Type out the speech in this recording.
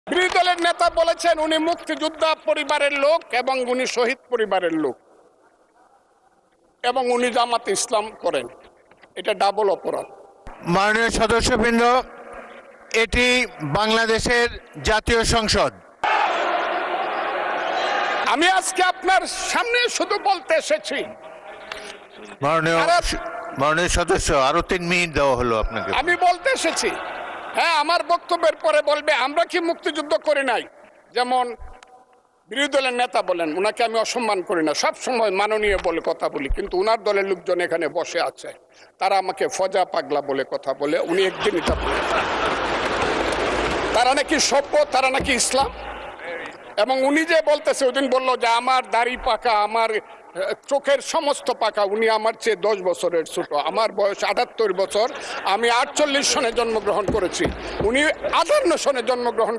বিরোধী দলের নেতা বলেছেন উনি মুক্তিযোদ্ধা পরিবারের লোক এবং উনি শহীদ পরিবারের লোক এবং উনি জামাত ইসলাম করেন। এটা ডাবল অপরাধ। মাননীয় সদস্যবৃন্দ, এটি বাংলাদেশের জাতীয় সংসদ। আমি আজকে আপনার সামনে শুধু বলতে এসেছি। মাননীয় সদস্য, আরো 3 মিনিট দেওয়া হলো আপনাকে। আমি বলতে এসেছি, হ্যাঁ, আমার বক্তব্যের পরে বলবে আমরা কি মুক্তিযুদ্ধ করি নাই। যেমন বিরোধী দলের নেতা বলেন, উনাকে আমি অসম্মান করি না, সব সময় মাননীয় বলে কথা বলি, কিন্তু উনার দলের লোকজন এখানে বসে আছে, তারা আমাকে ফজা পাগলা বলে কথা বলে। উনি একদিন এটা বলে তারা নাকি সভ্য, তারা নাকি ইসলাম। এবং উনি যে বলতেছে, ওই দিন বললো যে আমার দাড়ি পাকা, আমার চোখের সমস্ত পাকা, উনি আমার চেয়ে 10 বছরের ছোট। আমার বয়স 78 বছর, আমি 48 সনে জন্মগ্রহণ করেছি, উনি 58 সনে জন্মগ্রহণ